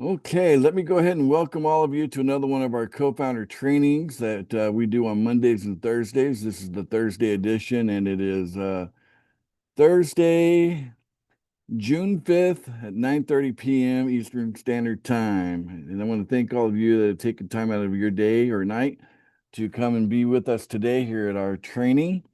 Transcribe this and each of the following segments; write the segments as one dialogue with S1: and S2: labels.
S1: Okay, let me go ahead and welcome all of you to another one of our co-founder trainings that we do on Mondays and Thursdays. This is the Thursday edition, and it is Thursday, June 5th at 9:30 p.m. Eastern Standard Time. And I want to thank all of you that have taken time out of your day or night to come and be with us today here at our training.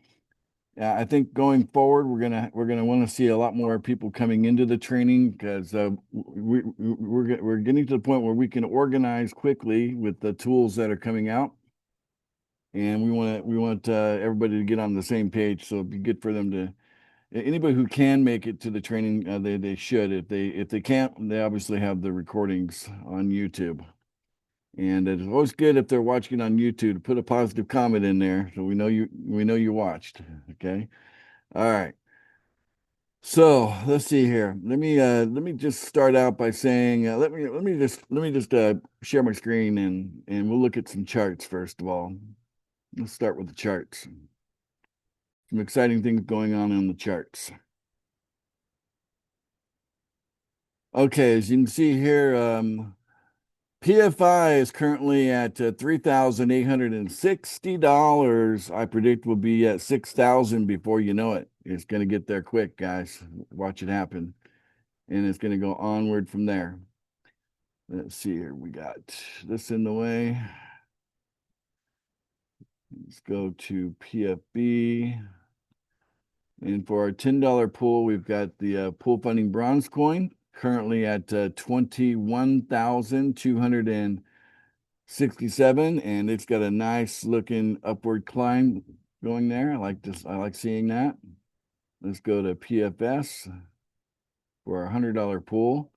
S1: I think going forward, we're gonna want to see a lot more people coming into the training because we're getting to the point where we can organize quickly with the tools that are coming out, and we want everybody to get on the same page. So it'd be good for them to anybody who can make it to the training, they should. If they can't, they obviously have the recordings on YouTube. And it's always good if they're watching it on YouTube to put a positive comment in there so we know you watched. Okay. All right. So let's see here. Let me just start out by saying let me just share my screen and we'll look at some charts first of all. Let's start with the charts. Some exciting things going on the charts. Okay, as you can see here, PFI is currently at $3,860. I predict we'll be at 6,000 before you know it. It's going to get there quick, guys. Watch it happen. And it's going to go onward from there. Let's see here. We got this in the way. Let's go to PFB. And for our $10 pool, we've got the pool funding bronze coin currently at 21,267, and it's got a nice looking upward climb going there. I like this. I like seeing that. Let's go to PFS for our $100 pool.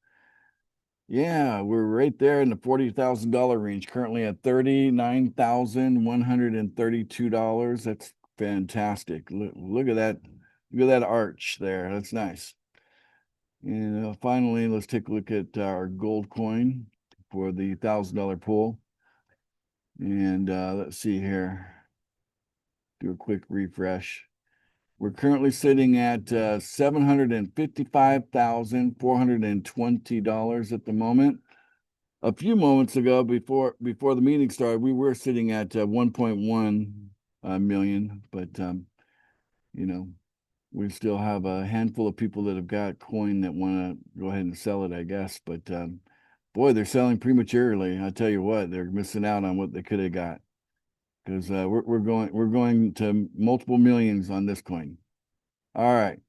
S1: Yeah, we're right there in the $40,000 range, currently at $39,132. That's fantastic. Look at that. Look at that arch there. That's nice. And finally, let's take a look at our gold coin for the $1,000 pool. And let's see here. Do a quick refresh. We're currently sitting at $755,420 at the moment. A few moments ago, before the meeting started, we were sitting at 1.1 million, but you know, we still have a handful of people that have got coin that want to go ahead and sell it, I guess. But boy, they're selling prematurely. I tell you what, they're missing out on what they could have got because we're going to multiple millions on this coin. All right,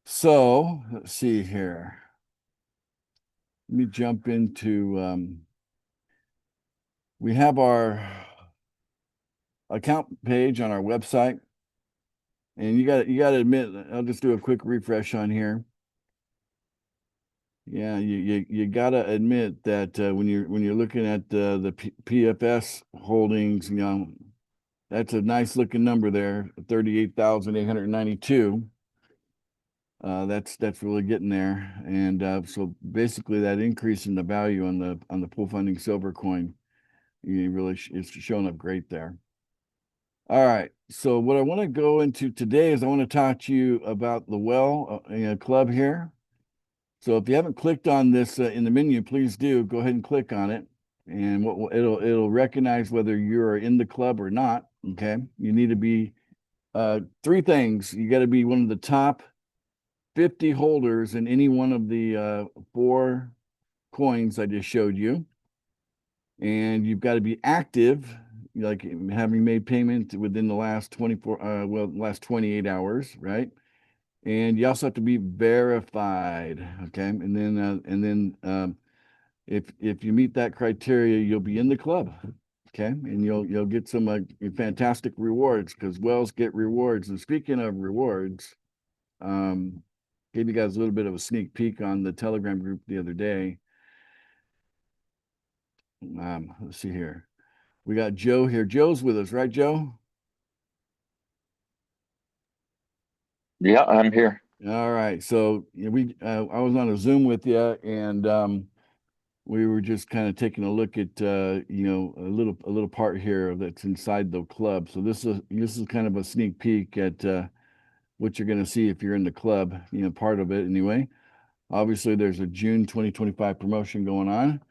S1: so let's see here. Let me jump into. We have our account page on our website, and you got to admit, I'll just do a quick refresh on here. Yeah, you got to admit that when you're looking at the PFS holdings, that's a nice looking number there, 38,892. That's really getting there, and so basically that increase in the value on the pool funding silver coin, it's showing up great there. All right. So what I want to go into today is I want to talk to you about the Well Club here. So if you haven't clicked on this in the menu, please do go ahead and click on it, and it'll recognize whether you're in the club or not. Okay. You need to be three things. You got to be one of the top 50 holders in any one of the four coins I just showed you, and you've got to be active, like having made payment within the last 28 hours, right? And you also have to be verified, okay? And then if you meet that criteria, you'll be in the club, okay? And you'll get some fantastic rewards because Wells get rewards. And speaking of rewards, gave you guys a little bit of a sneak peek on the Telegram group the other day. Let's see here. We got Joe here. Joe's with us, right, Joe?
S2: Yeah, I'm here.
S1: All right. So I was on a Zoom with you, and we were just kind of taking a look at a little part here that's inside the club. So this is kind of a sneak peek at what you're going to see if you're in the club, part of it anyway. Obviously, there's a June 2025 promotion going on.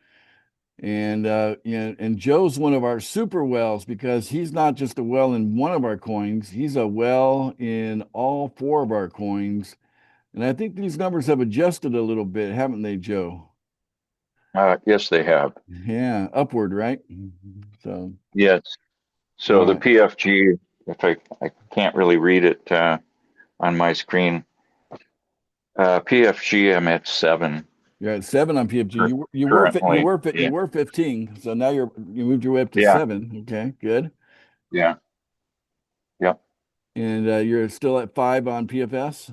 S1: And and Joe's one of our super wells because he's not just a well in one of our coins, he's a well in all four of our coins. And I think these numbers have adjusted a little bit, haven't they, Joe?
S2: Yes, they have.
S1: Yeah, upward, right? So,
S2: Yes.
S1: all
S2: So the
S1: right.
S2: PFG, if I can't really read it on my screen, PFG, I'm at 7
S1: You're at 7 on PFG.
S2: currently.
S1: You
S2: Yeah.
S1: were 15. So now you moved your way up to
S2: Yeah.
S1: 7. Okay, good.
S2: Yeah. Yep.
S1: And you're still at 5 on PFS.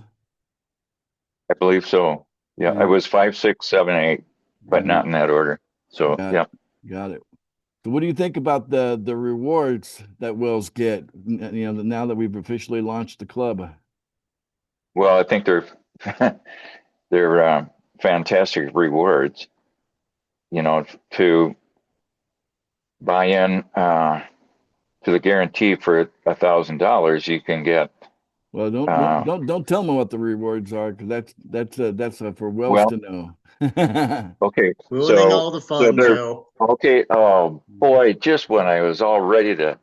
S2: I believe so. Yeah. I
S1: And
S2: was 5, 6, 7, 8, but
S1: uh,
S2: not in that order. So,
S1: got it.
S2: yeah.
S1: Got it. So what do you think about the rewards that Wills get, now that we've officially launched the club?
S2: Well, I think they're fantastic rewards. To buy in to the guarantee for $1,000, you can get
S1: Well,
S2: uh,
S1: don't tell me what the rewards are because that's for Wells
S2: well,
S1: to know.
S2: okay,
S3: Ruining
S2: so
S3: all the
S2: so
S3: fun,
S2: they're
S3: Joe.
S2: okay. Oh boy, just when I was all ready to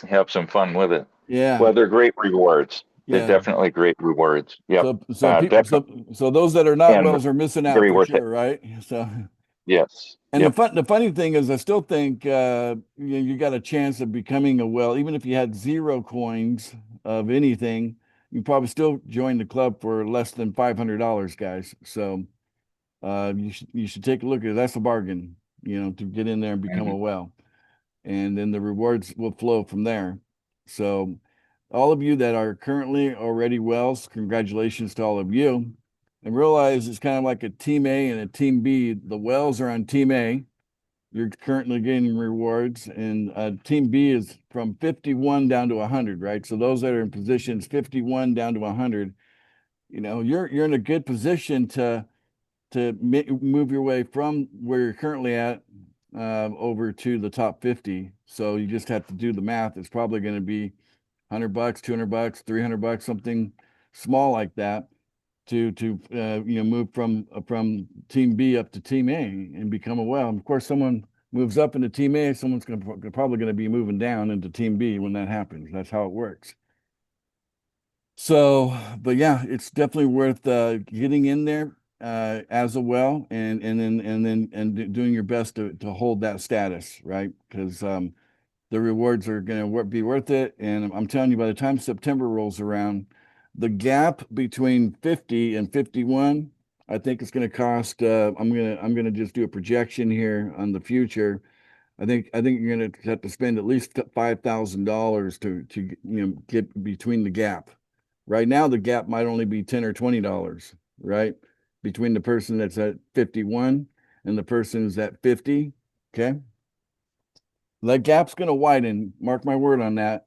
S2: have some fun with it.
S1: Yeah,
S2: Well, they're great rewards. They're
S1: yeah.
S2: definitely great rewards. Yep, definitely,
S1: So those that are not
S2: and
S1: Wells are missing out
S2: very
S1: for
S2: worth it.
S1: sure, right? So.
S2: Yes,
S1: And
S2: yep.
S1: the funny thing is, I still think you got a chance of becoming a well, even if you had 0 coins of anything, you probably still join the club for less than $500, guys. So you should take a look at it. That's a bargain, to get in there and become
S2: Mhm.
S1: a well, and then the rewards will flow from there. So all of you that are currently already wells, congratulations to all of you. And realize it's kind of like a team A and a team B. The wells are on team A. You're currently getting rewards, and team B is from 51 down to 100, right? So those that are in positions 51 down to 100, you're in a good position to move your way from where you're currently at over to the top 50. So you just have to do the math. It's probably going to be $100, $200, $300, something small like that to move from team B up to team A and become a well. And of course, someone moves up into team A, someone's probably going to be moving down into team B when that happens. That's how it works. So, but yeah, it's definitely worth getting in there as a well, and doing your best to hold that status, right? Because the rewards are going to be worth it. And I'm telling you, by the time September rolls around, the gap between 50 and 51, I think it's going to cost. I'm gonna just do a projection here on the future. I think you're going to have to spend at least $5,000 to get between the gap. Right now, the gap might only be 10 or $20, right? Between the person that's at 51 and the person who's at 50. Okay. That gap's going to widen. Mark my word on that.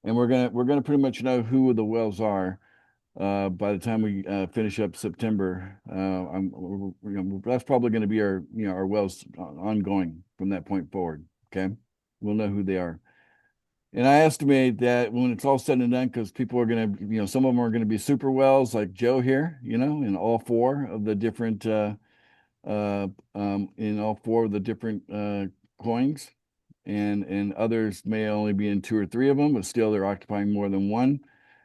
S1: And we're gonna pretty much know who the wells are by the time we finish up September. That's probably going to be our wells ongoing from that point forward. Okay, we'll know who they are. And I estimate that when it's all said and done, because people are going to, some of them are going to be super wells like Joe here, in all four of the different in all four of the different coins, and others may only be in two or three of them, but still they're occupying more than one.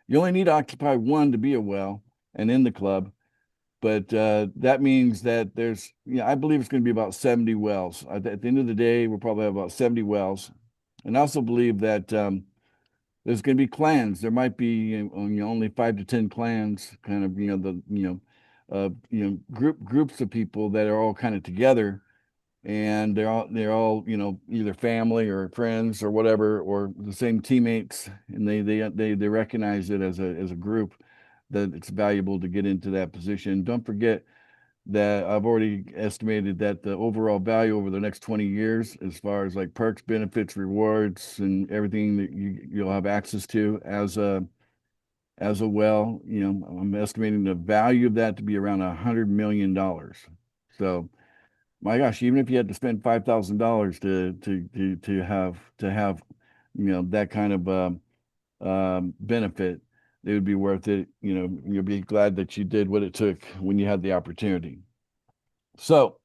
S1: You only need to occupy one to be a well and in the club, but that means that I believe it's going to be about 70 wells. At the end of the day, we'll probably have about 70 wells. And I also believe that there's going to be clans. There might be only 5 to 10 clans, kind of groups of people that are all kind of together, and they're all either family or friends or whatever, or the same teammates, and they recognize it as a group that it's valuable to get into that position. Don't forget that I've already estimated that the overall value over the next 20 years, as far as like perks, benefits, rewards, and everything that you'll have access to as a well, I'm estimating the value of that to be around $100 million. So my gosh, even if you had to spend $5,000 to have that kind of benefit, they would be worth it. You know, you'll be glad that you did what it took when you had the opportunity. So,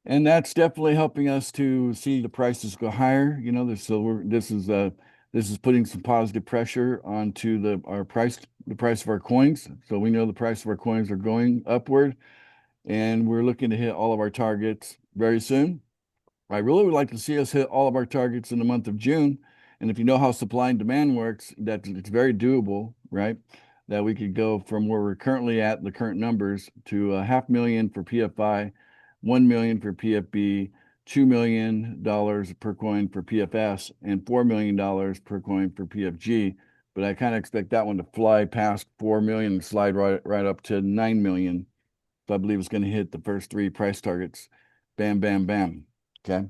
S1: and that's definitely helping us to see the prices go higher. You know, this is putting some positive pressure onto the price of our coins. So we know the price of our coins are going upward, and we're looking to hit all of our targets very soon. I really would like to see us hit all of our targets in the month of June. And if you know how supply and demand works, that it's very doable, right? That we could go from where we're currently at, the current numbers, to a 500,000 for PFI, 1 million for PFB, $2 million per coin for PFS, and $4 million per coin for PFG. But I kind of expect that one to fly past 4 million and slide right up to 9 million. So I believe it's going to hit the first three price targets. Bam, bam, bam. Okay.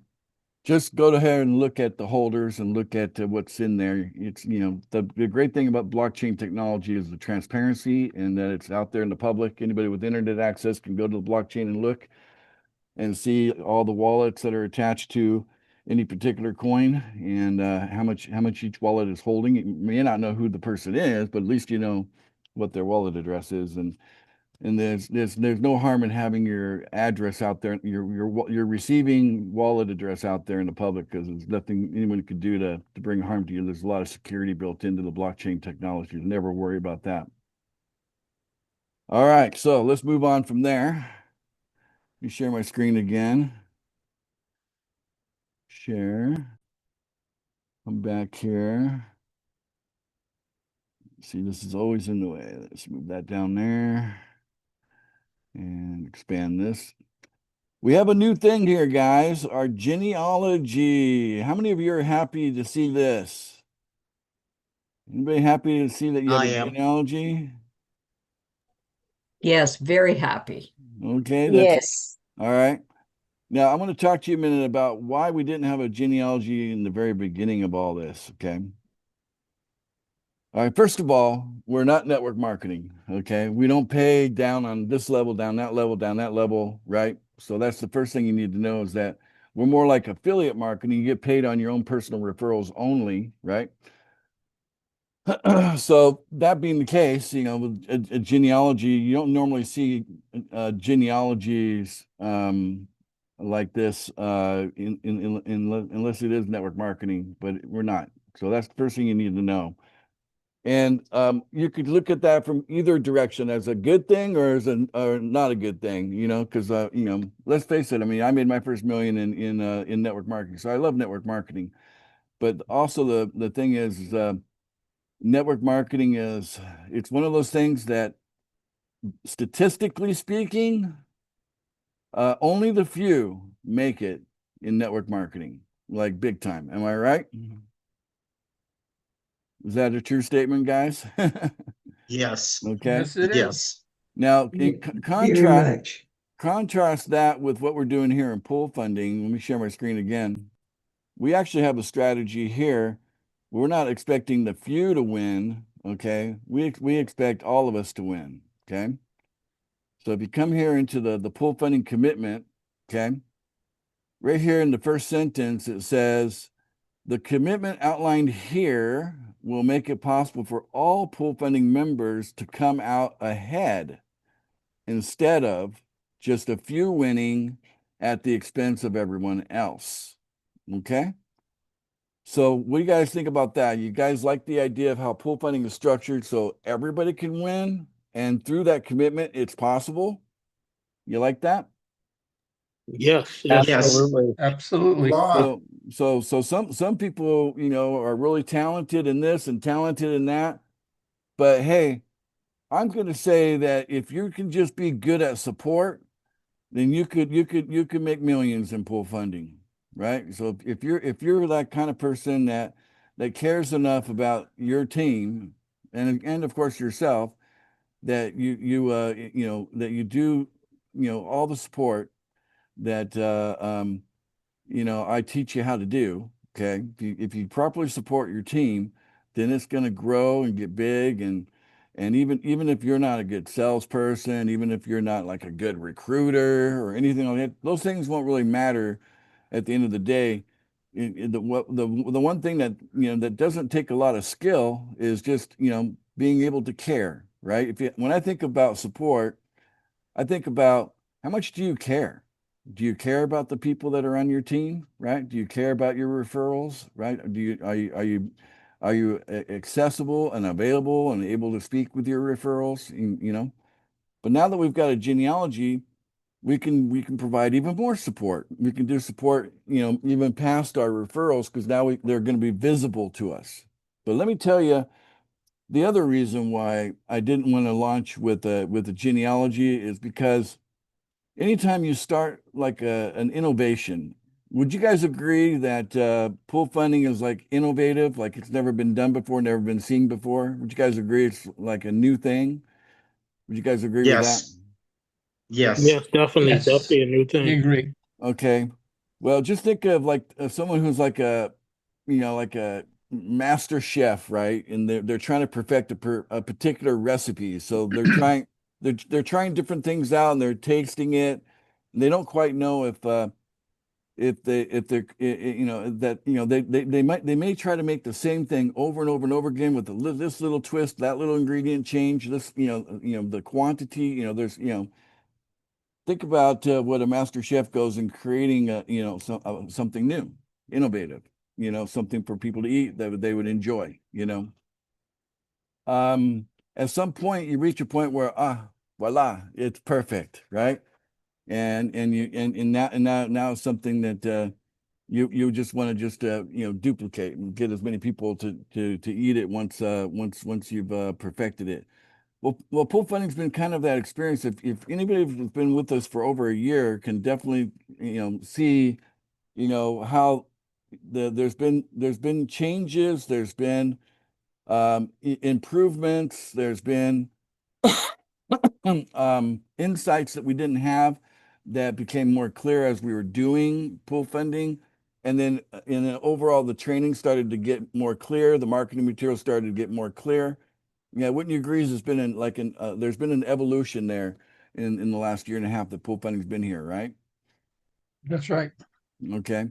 S1: Just go ahead and look at the holders and look at what's in there. It's, you know, the great thing about blockchain technology is the transparency and that it's out there in the public. Anybody with internet access can go to the blockchain and look and see all the wallets that are attached to any particular coin and how much each wallet is holding. You may not know who the person is, but at least you know what their wallet address is. And there's no harm in having your address out there, your receiving wallet address out there in the public, because there's nothing anyone could do to bring harm to you. There's a lot of security built into the blockchain technology. Never worry about that. All right, so let's move on from there. Let me share my screen again. Share. Come back here. See, this is always in the way. Let's move that down there and expand this. We have a new thing here, guys, our genealogy. How many of you are happy to see this? Anybody happy to see that you have
S3: I
S1: a
S3: am.
S1: genealogy?
S4: Yes, very happy.
S1: Okay, that's
S5: Yes.
S1: all right. Now, I'm going to talk to you a minute about why we didn't have a genealogy in the very beginning of all this, okay? All right, first of all, we're not network marketing, okay? We don't pay down on this level, down that level, down that level, right? So that's the first thing you need to know is that we're more like affiliate marketing. You get paid on your own personal referrals only, right? So that being the case, you know, with a genealogy, you don't normally see genealogies like this unless it is network marketing, but we're not. So that's the first thing you need to know. And you could look at that from either direction as a good thing or as or not a good thing, you know, because you know, let's face it. I mean, I made my first million in network marketing, so I love network marketing. But also the thing is network marketing it's one of those things that statistically speaking, only the few make it in network marketing, like big time. Am I right? Is that a true statement, guys?
S3: Yes.
S1: Okay.
S6: Yes, it is.
S3: Yes.
S1: Now, in
S5: Very much.
S1: contrast that with what we're doing here in pool funding. Let me share my screen again. We actually have a strategy here. We're not expecting the few to win, okay? We expect all of us to win, okay? So if you come here into the pool funding commitment, okay? Right here in the first sentence, it says, the commitment outlined here will make it possible for all pool funding members to come out ahead instead of just a few winning at the expense of everyone else. Okay? So what do you guys think about that? You guys like the idea of how pool funding is structured so everybody can win? And through that commitment, it's possible? You like that?
S6: Yes,
S3: Yes.
S6: absolutely. Absolutely.
S1: So some people, you know, are really talented in this and talented in that. But hey, I'm going to say that if you can just be good at support, then you could make millions in pool funding, right? So if you're that kind of person that cares enough about your team and of course yourself, that you know that you do, you know, all the support that you know, I teach you how to do. Okay. If you properly support your team, then it's going to grow and get big. And even if you're not a good salesperson, even if you're not like a good recruiter or anything like that, those things won't really matter at the end of the day. The one thing that, you know, that doesn't take a lot of skill is just, you know, being able to care, right? When I think about support, I think about how much do you care? Do you care about the people that are on your team, right? Do you care about your referrals, right? Are you accessible and available and able to speak with your referrals, you know? But now that we've got a genealogy, we can provide even more support. We can do support, even past our referrals because now they're going to be visible to us. But let me tell you, the other reason why I didn't want to launch with a genealogy is because anytime you start like an innovation, would you guys agree that pool funding is like innovative, like it's never been done before, never been seen before? Would you guys agree it's like a new thing? Would you guys agree with that?
S3: Yes. Yes.
S6: Yes, definitely, Yes. definitely a new
S4: I
S6: thing.
S4: agree.
S1: Okay. Well, just think of like someone who's like like a master chef, right? And they're trying to perfect a particular recipe. So they're trying different things out and they're tasting it. And they don't quite know if they're that they may try to make the same thing over and over and over again with this little twist, that little ingredient change, this the quantity, there's think about what a master chef goes in creating something new, innovative, something for people to eat that they would enjoy. At some point you reach a point where voila, it's perfect, right? And now it's something that you just want to just duplicate and get as many people to eat it once you've perfected it. Well, pool funding's been kind of that experience. If anybody who's been with us for over a year can definitely see how there's been changes, there's been improvements, there's been insights that we didn't have that became more clear as we were doing pool funding. And then overall, the training started to get more clear. The marketing material started to get more clear. Yeah, wouldn't you agree? There's been an evolution there in the last year and a half that pool funding's been here, right?
S4: That's right.
S1: Okay.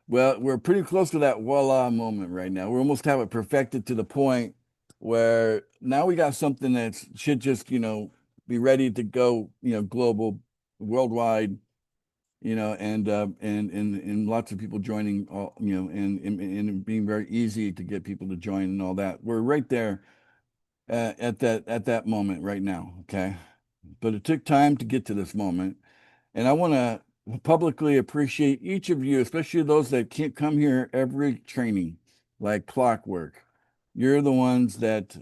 S1: Well, we're pretty close to that voila moment right now. We almost have it perfected to the point where now we got something that should just, be ready to go, global, worldwide, and lots of people joining all, and being very easy to get people to join and all that. We're right there at that moment right now, okay? But it took time to get to this moment. And I want to publicly appreciate each of you, especially those that can't come here every training, like clockwork. You're the ones that,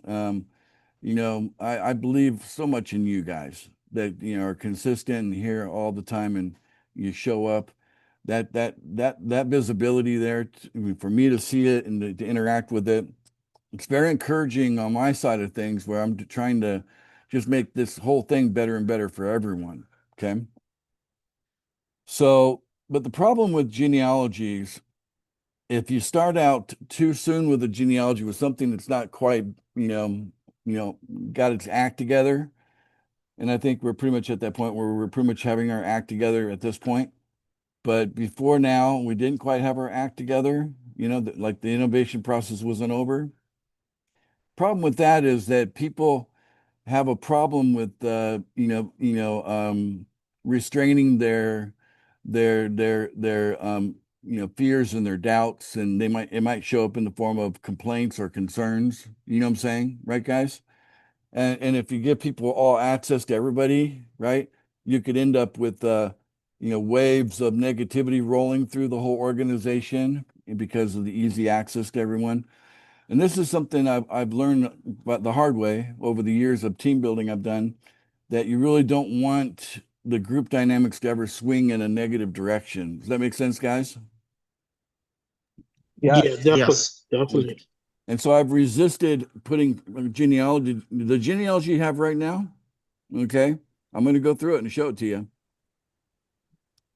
S1: I believe so much in you guys that, are consistent and here all the time and you show up. That visibility there for me to see it and to interact with it. It's very encouraging on my side of things where I'm trying to just make this whole thing better and better for everyone. Okay. So, but the problem with genealogies, if you start out too soon with a genealogy with something that's not quite, got its act together, and I think we're pretty much at that point where we're pretty much having our act together at this point. But before now, we didn't quite have our act together, like the innovation process wasn't over. Problem with that is that people have a problem with restraining their fears and their doubts, and it might show up in the form of complaints or concerns. You know what I'm saying, right, guys? And if you give people all access to everybody, right, you could end up with waves of negativity rolling through the whole organization because of the easy access to everyone. And this is something I've learned about the hard way over the years of team building I've done, that you really don't want the group dynamics to ever swing in a negative direction. Does that make sense, guys?
S6: Yeah, definitely,
S3: Yes.
S6: definitely.
S1: And so I've resisted putting the genealogy you have right now. Okay. I'm going to go through it and show it to you.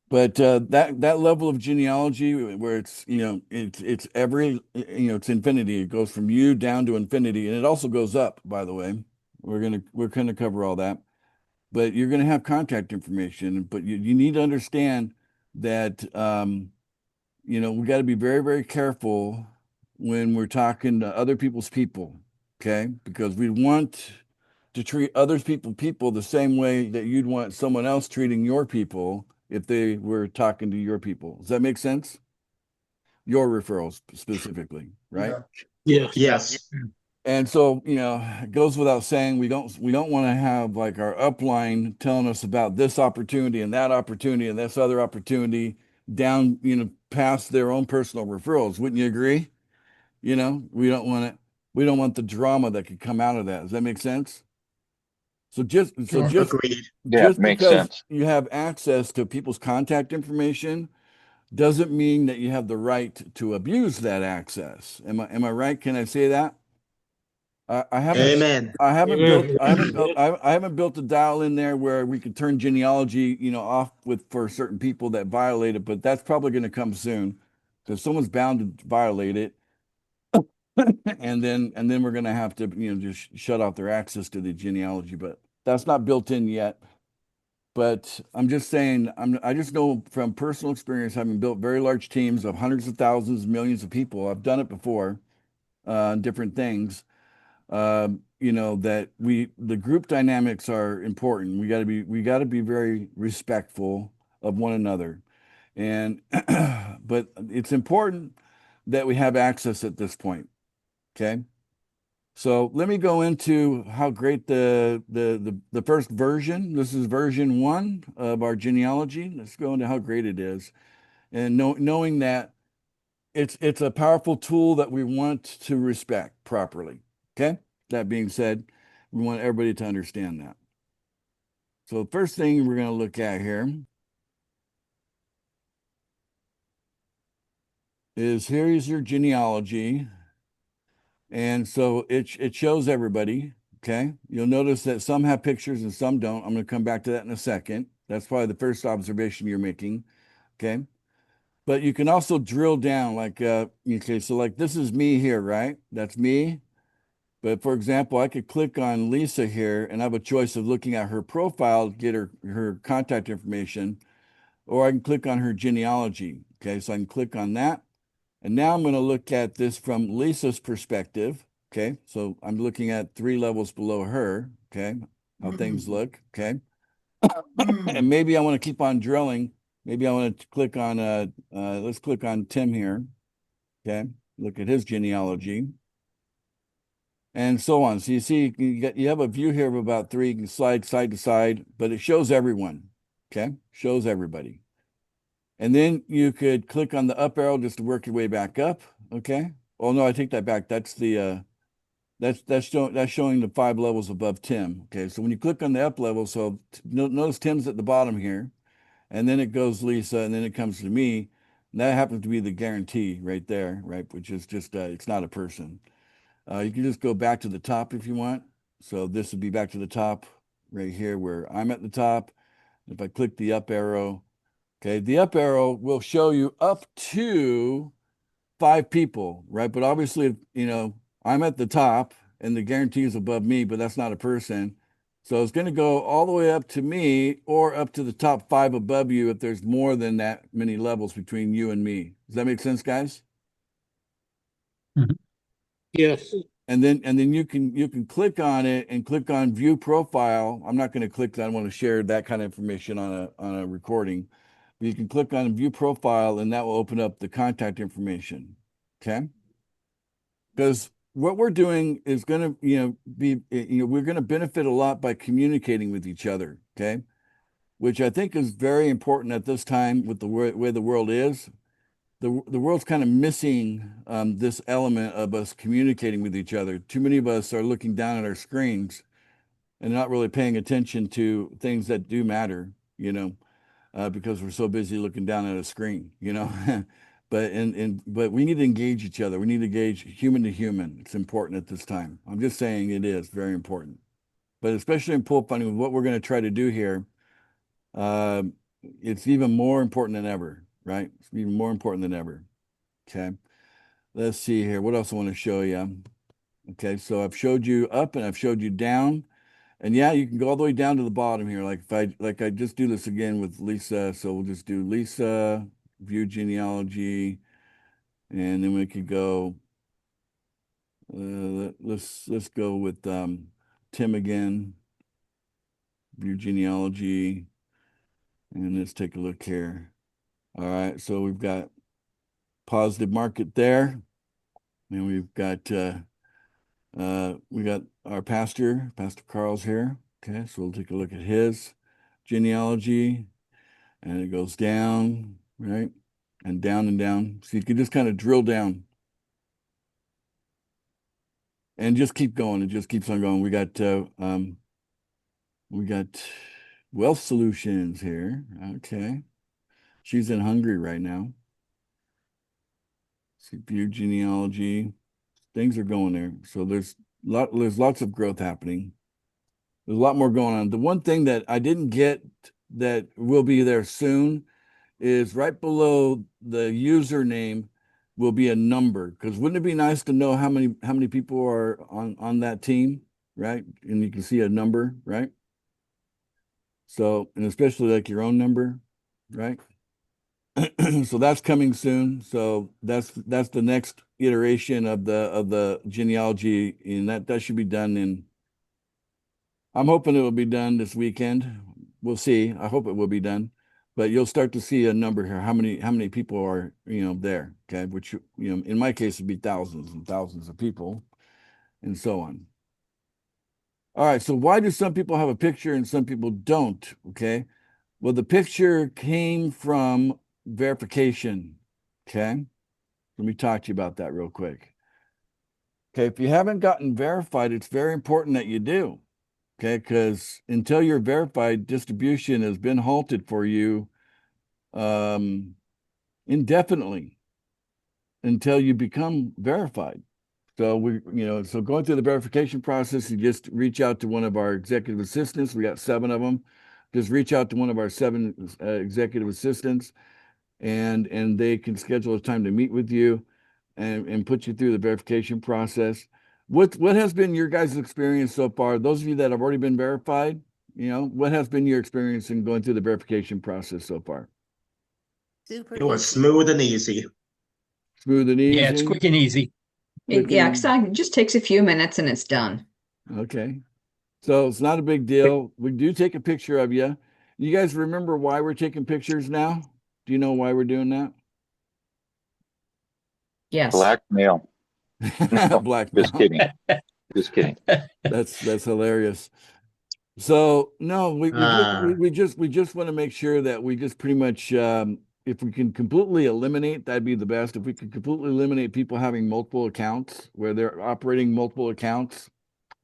S1: But that level of genealogy where it's it's infinity. It goes from you down to infinity, and it also goes up. By the way, we're gonna cover all that. But you're gonna have contact information. But you need to understand that we got to be very very careful when we're talking to other people's people. Okay, because we want to treat other people the same way that you'd want someone else treating your people if they were talking to your people. Does that make sense? Your referrals specifically, right?
S6: Yes.
S3: Yes.
S1: And so, it goes without saying we don't want to have like our upline telling us about this opportunity and this other opportunity down, past their own personal referrals. Wouldn't you agree? We don't want it. We don't want the drama that could come out of that. Does that make sense? So just so
S4: Sure.
S1: just
S3: Agreed.
S2: Yeah,
S1: just
S2: makes
S1: because
S2: sense.
S1: you have access to people's contact information doesn't mean that you have the right to abuse that access. Am I right? Can I say that? I haven't
S6: Yes.
S3: Amen.
S1: I haven't built
S6: Amen.
S1: I haven't built I haven't built a dial in there where we can turn genealogy, off with for certain people that violate it, but that's probably going to come soon because someone's bound to violate it. And then we're going to have to, just shut off their access to the genealogy, but that's not built in yet. But I'm just saying, I just know from personal experience, having built very large teams of hundreds of thousands, millions of people. I've done it before, different things. That the group dynamics are important. We got to be very respectful of one another. And but it's important that we have access at this point. Okay. So let me go into how great the first version. This is version 1 of our genealogy. Let's go into how great it is, and knowing that it's a powerful tool that we want to respect properly. Okay. That being said, we want everybody to understand that. So the first thing we're going to look at here is here's your genealogy. And so it shows everybody. Okay. You'll notice that some have pictures and some don't. I'm going to come back to that in a second. That's probably the first observation you're making. Okay. But you can also drill down like, okay, so like this is me here, right? That's me. But for example, I could click on Lisa here and I have a choice of looking at her profile to get her contact information, or I can click on her genealogy. Okay. So I can click on that. And now I'm going to look at this from Lisa's perspective. Okay. So I'm looking at 3 levels below her. Okay. How things look. Okay. And maybe I want to keep on drilling. Maybe I want to click on, let's click on Tim here. Okay. Look at his genealogy and so on. So you see, you have a view here of about 3. You can slide side to side, but it shows everyone. Okay. Shows everybody. And then you could click on the up arrow just to work your way back up. Okay. Oh no, I take that back. That's the that's showing the 5 levels above Tim. Okay. So when you click on the up level, so notice Tim's at the bottom here, and then it goes Lisa, and then it comes to me. And that happens to be the guarantee right there, right? Which is just it's not a person. You can just go back to the top if you want. So this would be back to the top right here where I'm at the top. If I click the up arrow, okay, the up arrow will show you up to 5 people, right? But obviously, I'm at the top and the guarantee is above me, but that's not a person. So it's going to go all the way up to me or up to the top 5 above you if there's more than that many levels between you and me. Does that make sense, guys?
S6: Yes.
S1: And then you can click on it and click on view profile. I'm not going to click that. I want to share that kind of information on a recording. But you can click on view profile and that will open up the contact information. Okay. Because what we're doing is going to, we're going to benefit a lot by communicating with each other. Okay. Which I think is very important at this time with the way the world is. The world's kind of missing this element of us communicating with each other. Too many of us are looking down at our screens and not really paying attention to things that do matter, because we're so busy looking down at a screen, but we need to engage each other. We need to engage human to human. It's important at this time. I'm just saying it is very important, but especially in pool funding, with what we're going to try to do here, uh, it's even more important than ever, right? It's even more important than ever. Okay. Let's see here. What else I want to show you? Okay. So I've showed you up and I've showed you down. And yeah, you can go all the way down to the bottom here. Like I just do this again with Lisa. So we'll just do Lisa, view genealogy, and then we could go Let's go with Tim again. View genealogy, and let's take a look here. All right, so we've got positive market there, and we've got we got our Pastor Carl's here. Okay, so we'll take a look at his genealogy, and it goes down, right, and down and down. So you can just kind of drill down and just keep going. It just keeps on going. We got Wealth Solutions here. Okay, she's in Hungary right now. CPU genealogy, things are going there. So there's lots of growth happening. There's a lot more going on. The one thing that I didn't get that will be there soon is right below the username will be a number. Because wouldn't it be nice to know how many people are on that team, right? And you can see a number, right? So, and especially like your own number, right? So that's coming soon. So that's the next iteration of the genealogy, and that should be done in. I'm hoping it will be done this weekend. We'll see. I hope it will be done, but you'll start to see a number here. How many people are there? Okay, which in my case would be thousands and thousands of people, and so on. All right. So why do some people have a picture and some people don't? Okay. Well, the picture came from verification. Okay. Let me talk to you about that real quick. Okay. If you haven't gotten verified, it's very important that you do. Okay. Because until you're verified, distribution has been halted for you indefinitely until you become verified. So so going through the verification process, you just reach out to one of our executive assistants. We got 7 of them. Just reach out to one of our 7 executive assistants, and they can schedule a time to meet with you and put you through the verification process. What has been your guys' experience so far? Those of you that have already been verified, what has been your experience in going through the verification process so far?
S5: Super
S3: It was
S5: easy.
S3: smooth and easy.
S1: Smooth and easy?
S6: Yeah, it's quick and easy.
S5: Yeah, it just takes a few minutes and it's done.
S1: Okay. So it's not a big deal. We do take a picture of you. You guys remember why we're taking pictures now? Do you know why we're doing that?
S5: Yes.
S2: Blackmail. No,
S1: Blackmail.
S2: just kidding. Just kidding.
S1: That's hilarious. So no, we just want to make sure that we just pretty much if we can completely eliminate, that'd be the best. If we could completely eliminate people having multiple accounts where they're operating multiple accounts,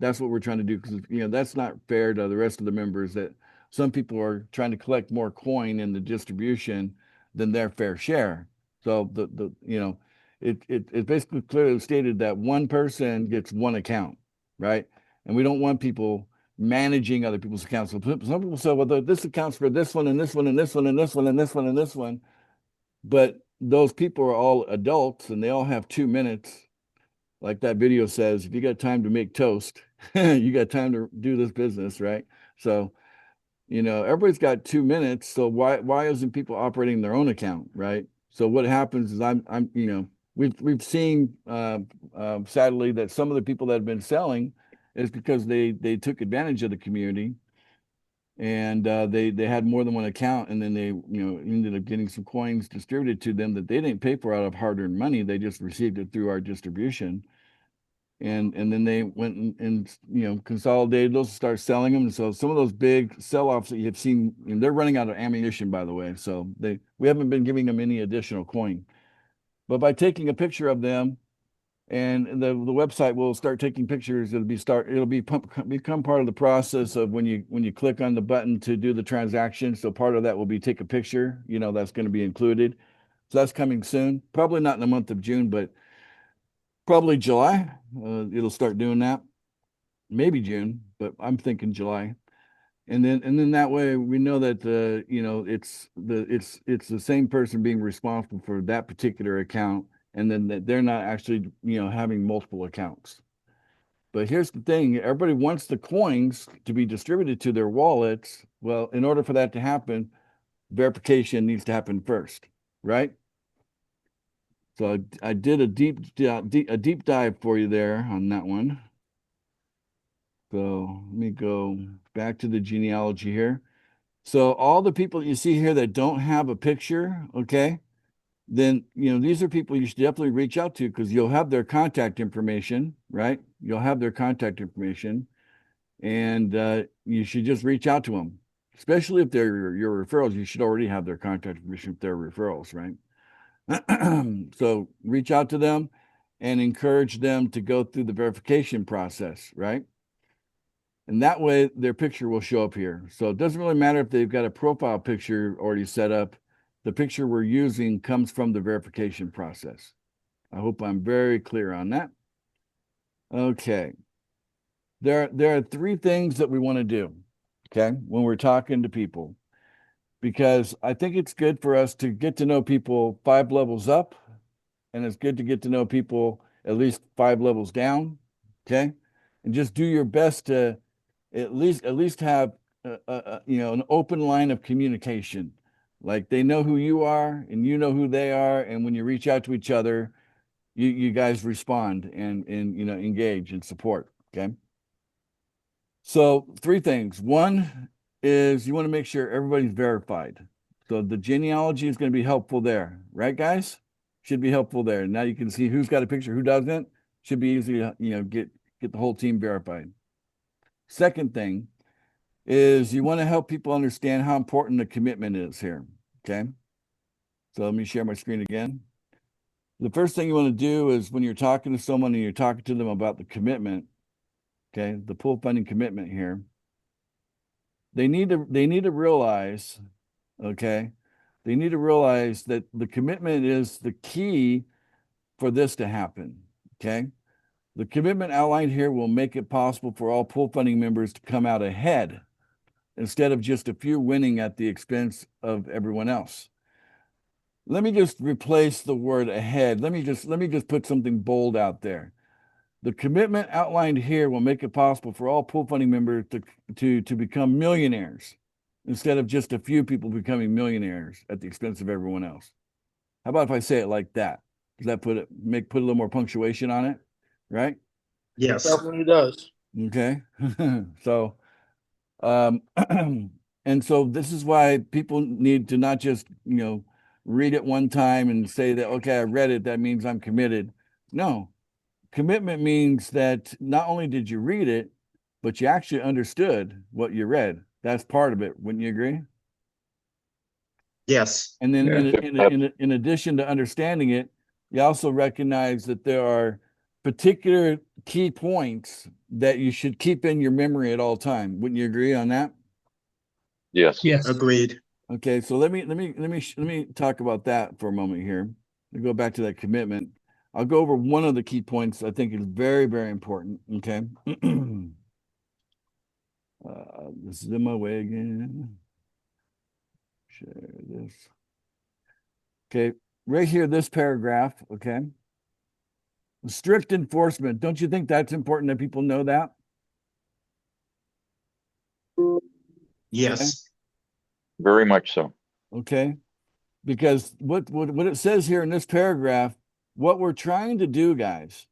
S1: that's what we're trying to do, because that's not fair to the rest of the members, that some people are trying to collect more coin in the distribution than their fair share. So it basically clearly stated that one person gets one account, right? And we don't want people managing other people's accounts. So some people say, well, this accounts for this one and this one and this one and this one and this one and this one. But those people are all adults and they all have 2 minutes. Like that video says, if you got time to make toast, you got time to do this business, right? So, everybody's got 2 minutes. So why isn't people operating their own account, right? So what happens is we've seen sadly that some of the people that have been selling is because they took advantage of the community, and they had more than one account, and then they ended up getting some coins distributed to them that they didn't pay for out of hard-earned money. They just received it through our distribution, and then they went and consolidated those, start selling them. And so some of those big sell-offs that you've seen, they're running out of ammunition, by the way. So we haven't been giving them any additional coin, but by taking a picture of them, and the website will start taking pictures. It'll become part of the process of when you click on the button to do the transaction. So part of that will be take a picture. That's going to be included. So that's coming soon. Probably not in the month of June, but probably July. It'll start doing that. Maybe June, but I'm thinking July. And then that way we know that it's the same person being responsible for that particular account, and then that they're not actually having multiple accounts. But here's the thing: everybody wants the coins to be distributed to their wallets. Well, in order for that to happen, verification needs to happen first, right? So I did a deep dive for you there on that one. So let me go back to the genealogy here. So all the people that you see here that don't have a picture, okay, then these are people you should definitely reach out to because you'll have their contact information, right? You'll have their contact information, and you should just reach out to them, especially if they're your referrals. You should already have their contact information if they're referrals, right? So reach out to them and encourage them to go through the verification process, right? And that way their picture will show up here. So it doesn't really matter if they've got a profile picture already set up. The picture we're using comes from the verification process. I hope I'm very clear on that. Okay. There are three things that we want to do, okay, when we're talking to people, because I think it's good for us to get to know people 5 levels up, and it's good to get to know people at least 5 levels down, okay? And just do your best to at least have an open line of communication. Like they know who you are and you know who they are, and when you reach out to each other, you guys respond and engage and support, okay? So 3 things. One is you want to make sure everybody's verified. So the genealogy is going to be helpful there, right, guys? Should be helpful there. Now you can see who's got a picture, who doesn't. Should be easy to get the whole team verified. Second thing is you want to help people understand how important the commitment is here. Okay. So let me share my screen again. The first thing you want to do is when you're talking to someone and you're talking to them about the commitment, okay, the pool funding commitment here, they need to realize, okay, they need to realize that the commitment is the key for this to happen. Okay. The commitment outlined here will make it possible for all pool funding members to come out ahead instead of just a few winning at the expense of everyone else. Let me just replace the word ahead. Let me just put something bold out there. The commitment outlined here will make it possible for all pool funding members to become millionaires instead of just a few people becoming millionaires at the expense of everyone else. How about if I say it like that? Does that put a little more punctuation on it? Right?
S3: Yes.
S6: Definitely does.
S1: Okay. So and so this is why people need to not just read it one time and say that, okay, I read it, that means I'm committed. No, commitment means that not only did you read it, but you actually understood what you read. That's part of it. Wouldn't you agree?
S3: Yes.
S1: And then
S2: Yeah.
S1: in addition to understanding it, you also recognize that there are particular key points that you should keep in your memory at all time. Wouldn't you agree on that?
S2: Yes.
S4: Yes.
S3: Agreed.
S1: Okay, so let me talk about that for a moment here. Let me go back to that commitment. I'll go over one of the key points I think is very, very important. Okay. This is in my way again. Share this. Okay, right here, this paragraph, okay. Strict enforcement. Don't you think that's important that people know that?
S3: Yes.
S2: Very much so.
S1: Okay. Because what it says here in this paragraph, what we're trying to do, guys,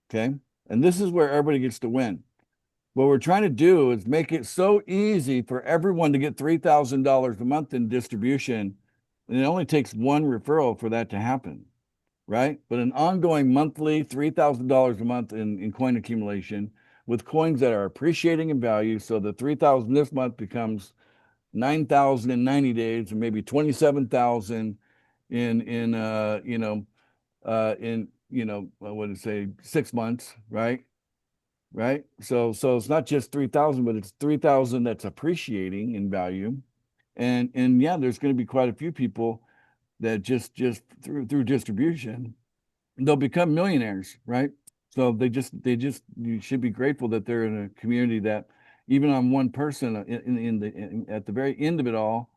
S1: okay, and this is where everybody gets to win. What we're trying to do is make it so easy for everyone to get $3,000 a month in distribution, and it only takes one referral for that to happen, right? But an ongoing monthly $3,000 a month in coin accumulation with coins that are appreciating in value. So the 3,000 this month becomes 9,000 in 90 days, and maybe 27,000 in what did it say, 6 months, right? Right. So it's not just 3,000, but it's 3,000 that's appreciating in value. And yeah, there's going to be quite a few people that just through distribution, they'll become millionaires, right? So you should be grateful that they're in a community that even on one person at the very end of it all,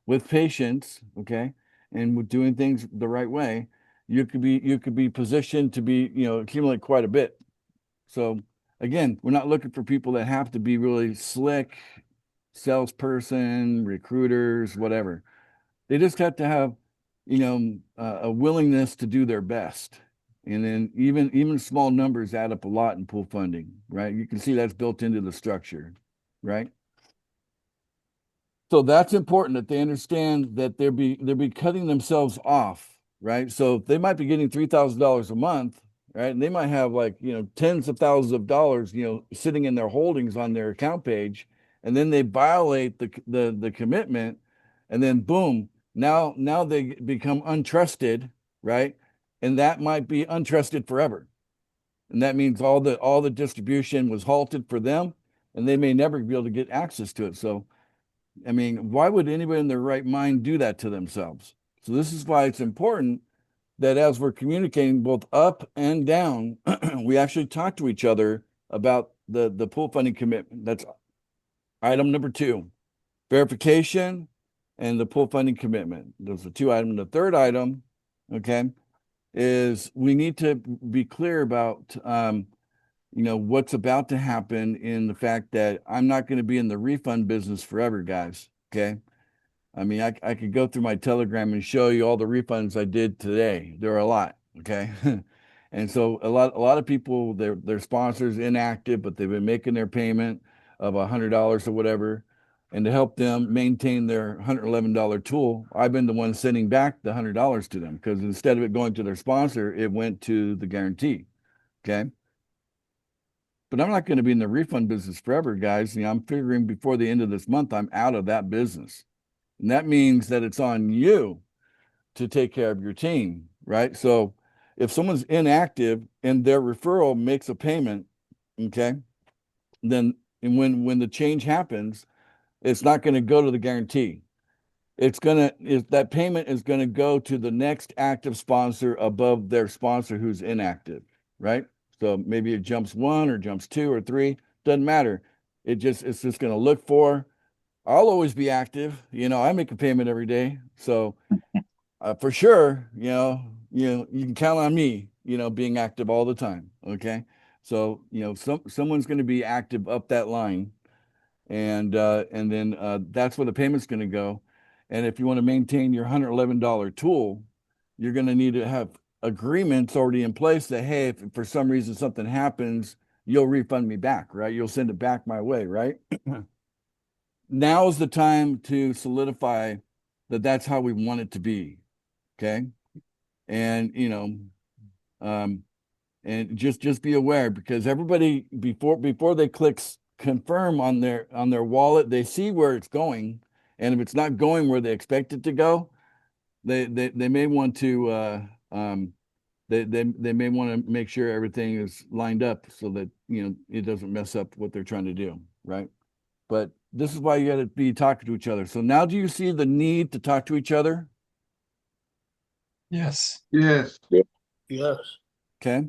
S1: with patience, okay, and with doing things the right way, you could be positioned to be accumulate quite a bit. So again, we're not looking for people that have to be really slick, salesperson, recruiters, whatever. They just have to have a willingness to do their best. And then even small numbers add up a lot in pool funding, right? You can see that's built into the structure, right? So that's important that they understand that they'll be cutting themselves off, right? So they might be getting $3,000 a month, right? And they might have like, tens of thousands of dollars, sitting in their holdings on their account page, and then they violate the commitment, and then boom, now they become untrusted, right? And that might be untrusted forever. And that means all the distribution was halted for them, and they may never be able to get access to it. So I mean, why would anybody in their right mind do that to themselves? So this is why it's important that as we're communicating both up and down, we actually talk to each other about the pool funding commitment. That's item number 2, verification and the pool funding commitment. Those are 2 items. The third item, okay, is we need to be clear about what's about to happen in the fact that I'm not going to be in the refund business forever, guys. Okay. I mean, I could go through my Telegram and show you all the refunds I did today. There are a lot. Okay. And so a lot of people, their sponsors inactive, but they've been making their payment of $100 or whatever. And to help them maintain their $111 tool, I've been the one sending back the $100 to them, because instead of it going to their sponsor, it went to the guarantee. Okay. But I'm not going to be in the refund business forever, guys. I'm figuring before the end of this month, I'm out of that business. And that means that it's on you to take care of your team, right? So if someone's inactive and their referral makes a payment, okay, then when the change happens, it's not going to go to the guarantee. That payment is going to go to the next active sponsor above their sponsor who's inactive, right? So maybe it jumps 1 or jumps 2 or 3, doesn't matter. It's just going to look for. I'll always be active. I make a payment every day, so for sure, you can count on me. Being active all the time. Okay, so someone's going to be active up that line, and then that's where the payment's going to go. And if you want to maintain your $111 tool, you're going to need to have agreements already in place that, hey, if for some reason something happens, you'll refund me back, right? You'll send it back my way, right? Now is the time to solidify that that's how we want it to be. Okay. And, and just be aware, because everybody before they click confirm on their wallet, they see where it's going. And if it's not going where they expect it to go, they may want to they may want to make sure everything is lined up so that it doesn't mess up what they're trying to do, right? But this is why you got to be talking to each other. So now, do you see the need to talk to each other?
S4: Yes.
S6: Yes.
S3: Yes.
S1: Okay.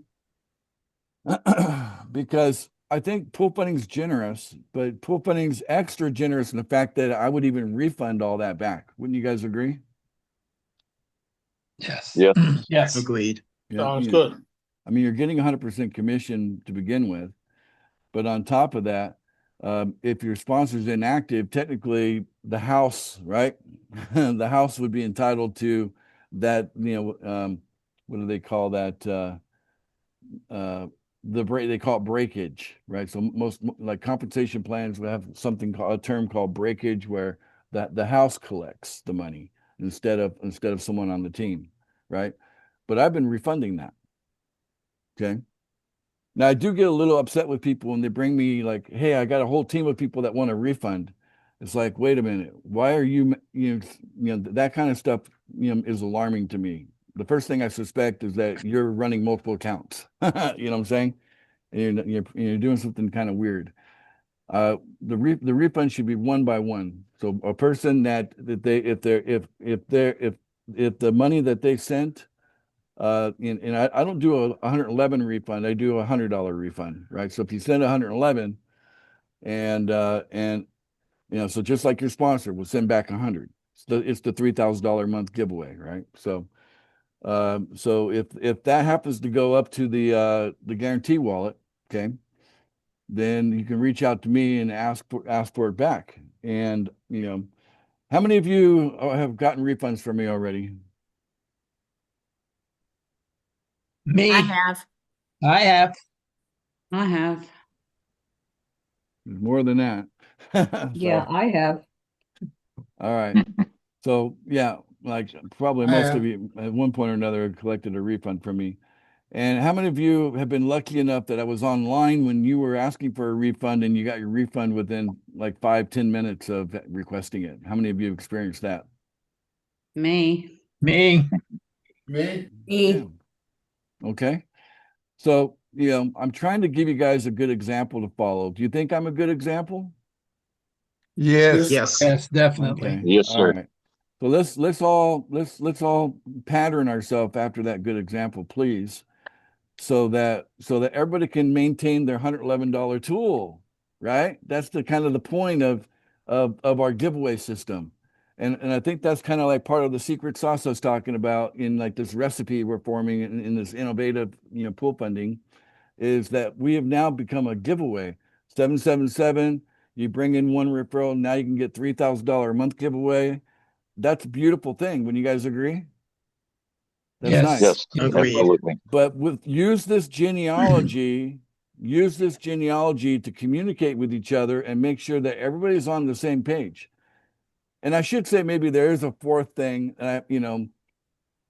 S1: Because I think pool funding's generous, but pool funding's extra generous in the fact that I would even refund all that back. Wouldn't you guys agree?
S4: Yes.
S2: Yes.
S4: Yes.
S3: Agreed.
S1: Yeah,
S6: Sounds good.
S1: I mean, you're getting 100% commission to begin with, but on top of that, if your sponsor's inactive, technically the house, right? The house would be entitled to that, what do they call that? They call it breakage, right? So most like compensation plans would have a term called breakage, where the house collects the money instead of someone on the team, right? But I've been refunding that. Okay. Now I do get a little upset with people when they bring me like, hey, I got a whole team of people that want a refund. It's like, wait a minute, why are that kind of stuff, is alarming to me. The first thing I suspect is that you're running multiple accounts. You know what I'm saying? And you're doing something kind of weird. The refund should be one by one. So a person that they if the money that they sent, and I don't do a 111 refund, I do a $100 refund, right? So if you send 111, and so just like your sponsor will send back 100, it's the $3,000 a month giveaway, right? So so if that happens to go up to the guarantee wallet, okay, then you can reach out to me and ask for it back. And how many of you have gotten refunds from me already?
S4: Me,
S7: I have.
S4: I have.
S5: I have.
S1: There's more than that.
S5: Yeah,
S1: So,
S5: I have.
S1: all right. So yeah, like probably
S3: I
S1: most
S3: have.
S1: of you at one point or another collected a refund from me. And how many of you have been lucky enough that I was online when you were asking for a refund and you got your refund within like 5-10 minutes of requesting it? How many of you experienced that?
S5: Me.
S4: Me,
S3: Me?
S1: Yeah. Okay. So, I'm trying to give you guys a good example to follow. Do you think I'm a good example?
S6: Yes.
S3: Yes.
S4: yes, definitely.
S1: Okay.
S2: Yes,
S1: All
S2: sir.
S1: right. So let's all pattern ourselves after that good example, please. So that everybody can maintain their $111 tool, right? That's the kind of the point of our giveaway system. And I think that's kind of like part of the secret sauce I was talking about in like this recipe we're forming in this innovative, pool funding, is that we have now become a giveaway. 777, you bring in one referral, now you can get $3,000 a month giveaway. That's a beautiful thing. When you guys agree? That's
S4: Yes.
S1: nice.
S2: Yes,
S3: Agreed.
S2: absolutely.
S1: But use this genealogy, to communicate with each other and make sure that everybody's on the same page. And I should say maybe there is a fourth thing.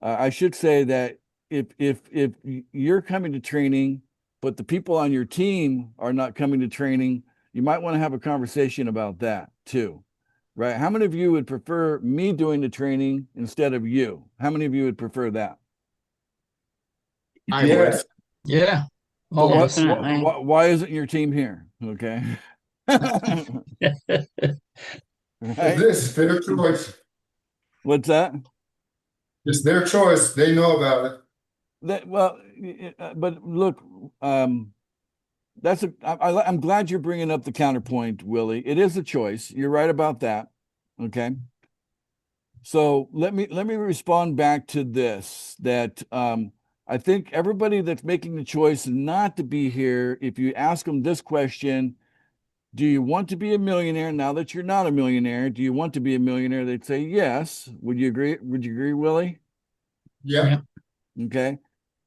S1: I should say that if you're coming to training, but the people on your team are not coming to training, you might want to have a conversation about that too. Right? How many of you would prefer me doing the training instead of you? How many of you would prefer that?
S3: I would.
S6: Yes.
S4: Yeah.
S1: So
S4: All of
S1: what,
S4: us.
S5: Definitely.
S1: why isn't your team here? Okay. Right?
S3: This is their choice.
S1: What's that?
S3: It's their choice. They know about it.
S1: But look, I'm glad you're bringing up the counterpoint, Willie. It is a choice. You're right about that. Okay. So let me respond back to this, that I think everybody that's making the choice not to be here, if you ask them this question, do you want to be a millionaire now that you're not a millionaire? Do you want to be a millionaire? They'd say yes. Would you agree? Would you agree, Willie?
S3: Yeah.
S1: Okay.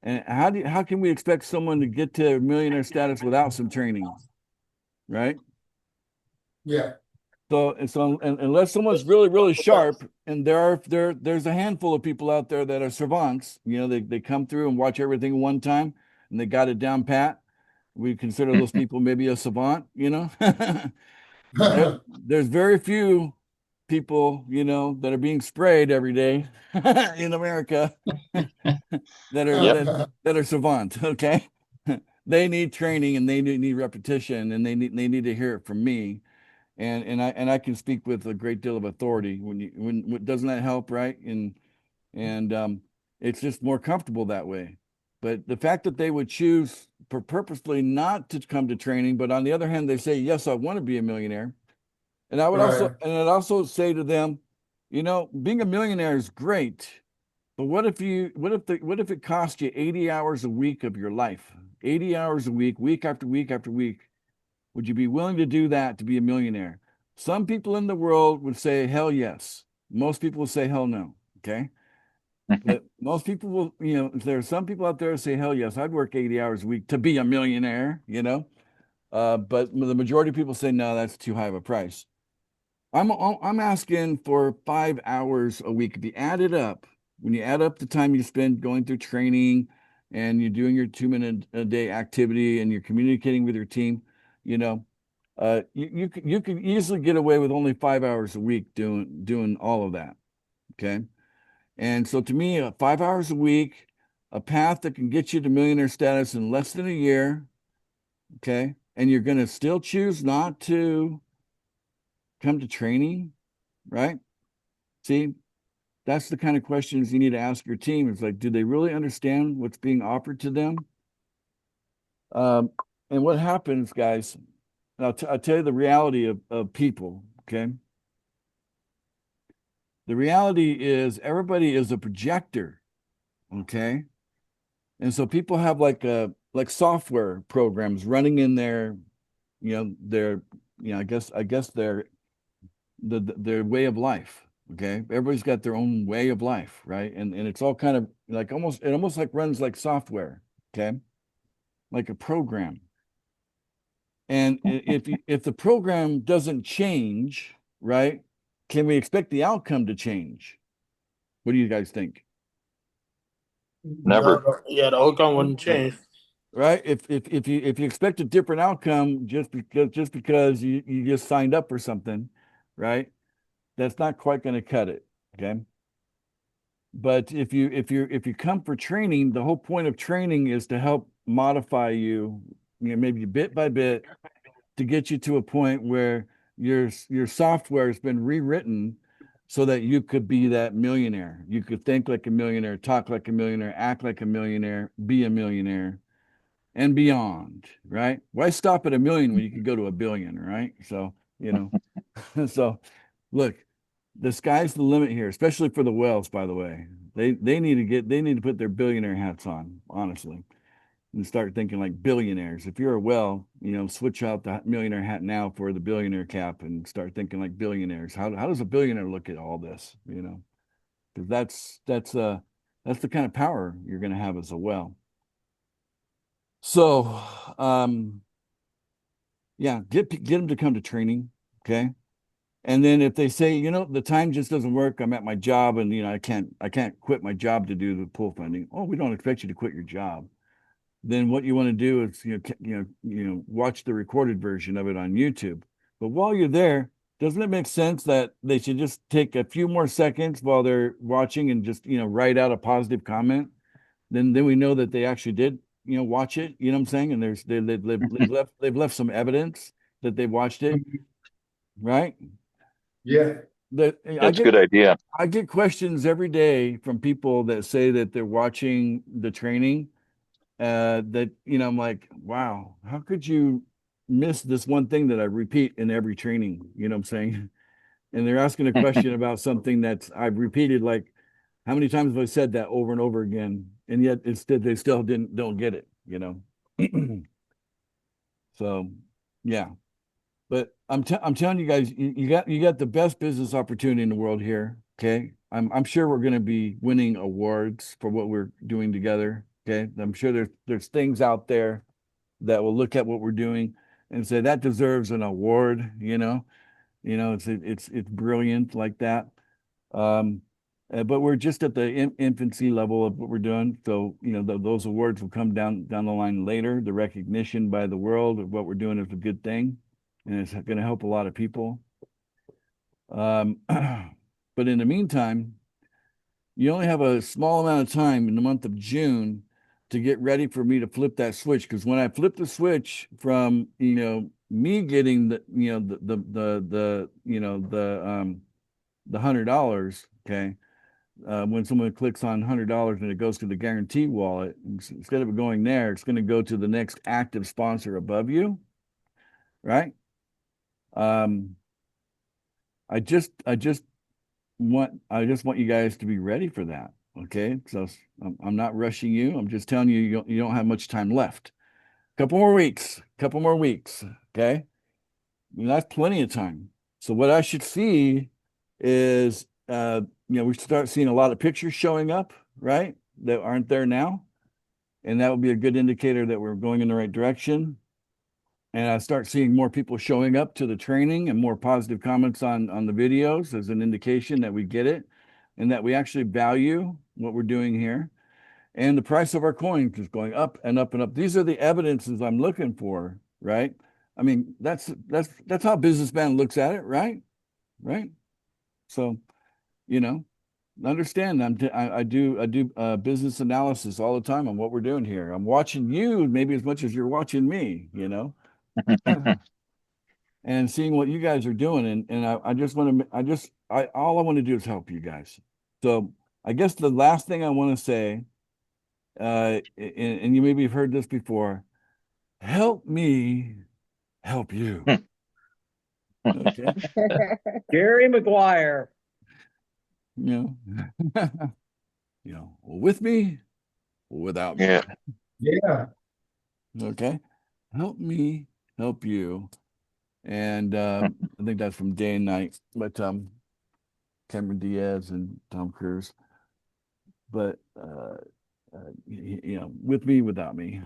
S1: And how can we expect someone to get to millionaire status without some training? Right?
S3: Yeah.
S1: So unless someone's really, really sharp, and there's a handful of people out there that are savants, they come through and watch everything one time and they got it down pat. We consider those people maybe a savant, There's very few people, that are being sprayed every day in America that are
S2: Yep.
S1: that are savant. Okay, they need training and they need repetition and they need to hear it from me, and I can speak with a great deal of authority when doesn't that help, right? And it's just more comfortable that way. But the fact that they would choose purposely not to come to training, but on the other hand, they say, yes, I want to be a millionaire. And I would
S3: Right.
S1: I'd also say to them, being a millionaire is great, but what if it cost you 80 hours a week of your life? 80 hours a week after week after week. Would you be willing to do that to be a millionaire? Some people in the world would say hell yes. Most people will say hell no. Okay. But most people will, there are some people out there who say hell yes, I'd work 80 hours a week to be a millionaire, but the majority of people say no, that's too high of a price. I'm asking for 5 hours a week. If you add it up, when you add up the time you spend going through training and you're doing your 2-minute a day activity and you're communicating with your team, you could easily get away with only 5 hours a week doing all of that. Okay. And so to me, 5 hours a week, a path that can get you to millionaire status in less than a year. Okay. And you're going to still choose not to come to training, right? See, that's the kind of questions you need to ask your team. It's like, do they really understand what's being offered to them? And what happens, guys, and I'll tell you the reality of people, okay? The reality is everybody is a projector, okay? And so people have like software programs running in their, I guess their way of life, Okay. Everybody's got their own way of life, right? And it's all kind of like almost like runs like software, okay? Like a program. And if the program doesn't change, right, can we expect the outcome to change? What do you guys think?
S2: Never.
S7: Yeah, the outcome wouldn't change.
S1: Right? If you expect a different outcome just because you just signed up for something, right? That's not quite going to cut it. Okay. But if you come for training, the whole point of training is to help modify you, maybe bit by bit, to get you to a point where your software has been rewritten so that you could be that millionaire. You could think like a millionaire, talk like a millionaire, act like a millionaire, be a millionaire, and beyond, right? Why stop at a million when you could go to a billion, right? So, so look, the sky's the limit here, especially for the whales, by the way. They need to put their billionaire hats on, honestly, and start thinking like billionaires. If you're a whale, switch out the millionaire hat now for the billionaire cap and start thinking like billionaires. How does a billionaire look at all this? Because that's the kind of power you're going to have as a whale. So, yeah, get them to come to training, okay? And then if they say, the time just doesn't work, I'm at my job, and I can't quit my job to do the pool funding. Oh, we don't expect you to quit your job. Then what you want to do is watch the recorded version of it on YouTube. But while you're there, doesn't it make sense that they should just take a few more seconds while they're watching and just write out a positive comment? Then we know that they actually did watch it. You know what I'm saying? And they've left some evidence that they watched it, right?
S3: Yeah.
S2: That's a good idea.
S1: I get questions every day from people that say that they're watching the training. That I'm like, wow, how could you miss this one thing that I repeat in every training? You know what I'm saying? And they're asking a question about something that I've repeated, like, how many times have I said that over and over again? And yet instead they still don't get it, So yeah. But I'm telling you guys, you got the best business opportunity in the world here. Okay. I'm sure we're gonna be winning awards for what we're doing together. Okay. I'm sure there's things out there that will look at what we're doing and say that deserves an award, it's brilliant like that. But we're just at the infancy level of what we're doing. So, those awards will come down the line later. The recognition by the world of what we're doing is a good thing, and it's going to help a lot of people. But in the meantime, you only have a small amount of time in the month of June to get ready for me to flip that switch. Because when I flip the switch from, me getting the $100, okay. When someone clicks on $100 and it goes to the guarantee wallet, instead of it going there, it's going to go to the next active sponsor above you, right? I just want you guys to be ready for that. Okay, so I'm not rushing you. I'm just telling you you don't have much time left. Couple more weeks. Okay, that's plenty of time. So what I should see is we start seeing a lot of pictures showing up, right, that aren't there now, and that will be a good indicator that we're going in the right direction. And I start seeing more people showing up to the training and more positive comments on the videos as an indication that we get it and that we actually value what we're doing here. And the price of our coins is going up and up and up. These are the evidences I'm looking for, right? I mean, that's how businessman looks at it, right? Right. So, understand I do business analysis all the time on what we're doing here. I'm watching you maybe as much as you're watching me, and seeing what you guys are doing. And I just want to, all I want to do is help you guys. So I guess the last thing I want to say, and you maybe have heard this before, help me help you. Okay.
S8: Gary McGuire.
S1: With me or without me.
S2: Yeah.
S3: Yeah.
S1: Okay. Help me help you. And I think that's from Day and Night. But Cameron Diaz and Tom Cruise. But with me, without me.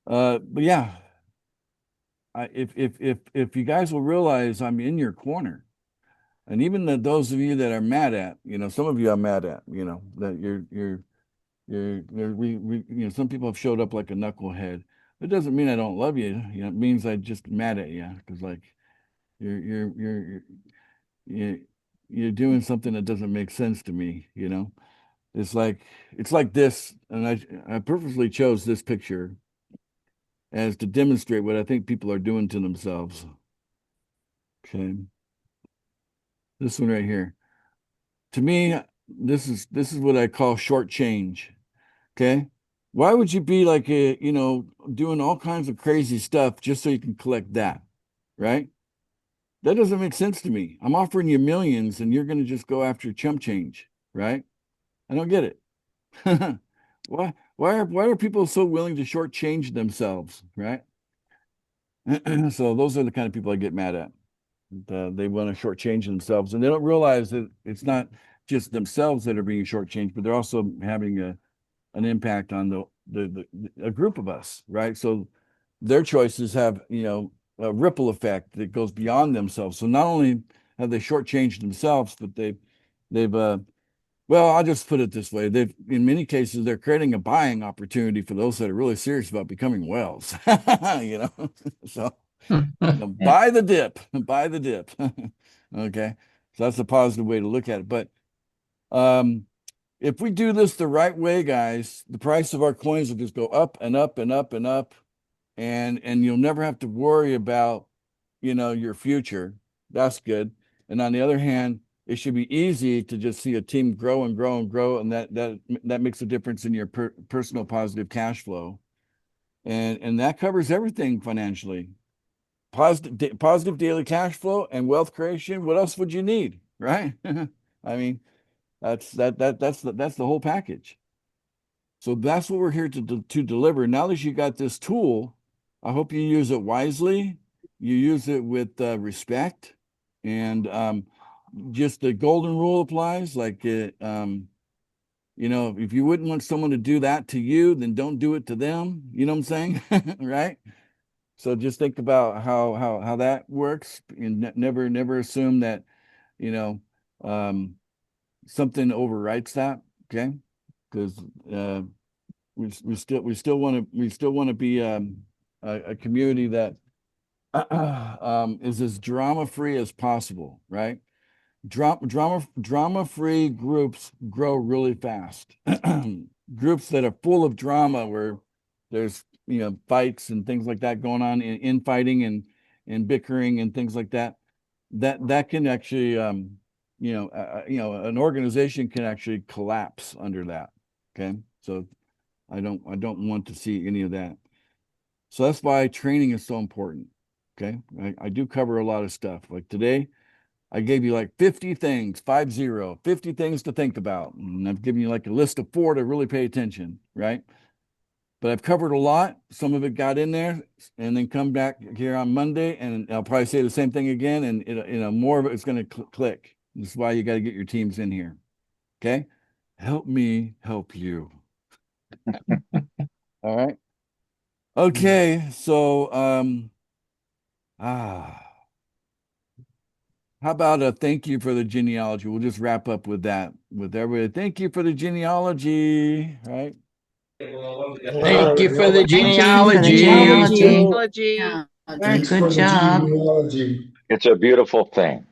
S1: But yeah, if you guys will realize I'm in your corner, and even those of you that are mad at, some of you I'm mad at, that some people have showed up like a knucklehead. It doesn't mean I don't love you. It means I just mad at you because like you're doing something that doesn't make sense to me. It's like this, and I purposely chose this picture as to demonstrate what I think people are doing to themselves. Okay. This one right here. To me, this is what I call short change. Okay. Why would you be like doing all kinds of crazy stuff just so you can collect that? Right? That doesn't make sense to me. I'm offering you millions and you're going to just go after chump change, right? I don't get it. Why are people so willing to shortchange themselves, right? So those are the kind of people I get mad at. They want to shortchange themselves, and they don't realize that it's not just themselves that are being shortchanged, but they're also having an impact on a group of us, right? So their choices have a ripple effect that goes beyond themselves. So not only have they shortchanged themselves, but they've well, I'll just put it this way. In many cases, they're creating a buying opportunity for those that are really serious about becoming whales, so buy the dip, buy the dip. Okay. So that's a positive way to look at it. But if we do this the right way, guys, the price of our coins will just go up and up and up and up. And you'll never have to worry about, your future. That's good. And on the other hand, it should be easy to just see a team grow and grow and grow, and that makes a difference in your personal positive cash flow, and that covers everything financially. Positive daily cash flow and wealth creation. What else would you need, right? I mean, that's the whole package. So that's what we're here to deliver. Now that you got this tool, I hope you use it wisely. You use it with respect, and just the golden rule applies. Like if you wouldn't want someone to do that to you, then don't do it to them. You know what I'm saying? Right? So just think about how that works, and never assume that something overwrites that. Okay, because we still want to be a community that is as drama free as possible, right? Drama free groups grow really fast. Groups that are full of drama, where there's fights and things like that going on, infighting and bickering and things like that can actually an organization can actually collapse under that. Okay, so I don't want to see any of that. So that's why training is so important. Okay, I do cover a lot of stuff. Like today, I gave you like 50 things to think about. And I've given you like a list of 4 to really pay attention, right? But I've covered a lot. Some of it got in there, and then come back here on Monday, and I'll probably say the same thing again. And more of it is going to click. This is why you got to get your teams in here. Okay? Help me help you. All right. Okay. So, how about a thank you for the genealogy? We'll just wrap up with that. With everybody, thank you for the genealogy, right?
S4: Thank you for the
S5: Thank you for the
S4: genealogy.
S5: genealogy.
S3: Thanks
S5: Good
S3: for the
S5: job.
S3: genealogy.
S2: It's a beautiful thing.